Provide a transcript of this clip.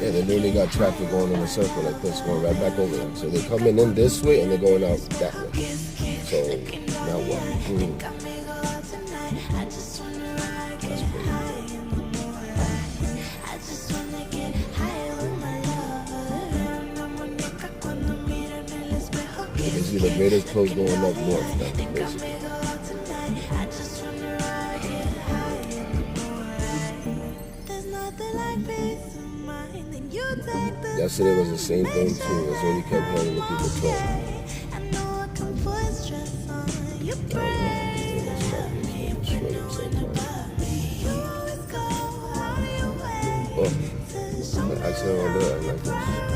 Yeah, then they got traffic going in a circle like this, going right back over there. So they're coming in this way and they're going out that way. So now what? That's crazy. Basically, the Raiders close going up north now, basically. Yesterday was the same thing too. That's all you kept hearing the people talk. Oh, I said all that like this.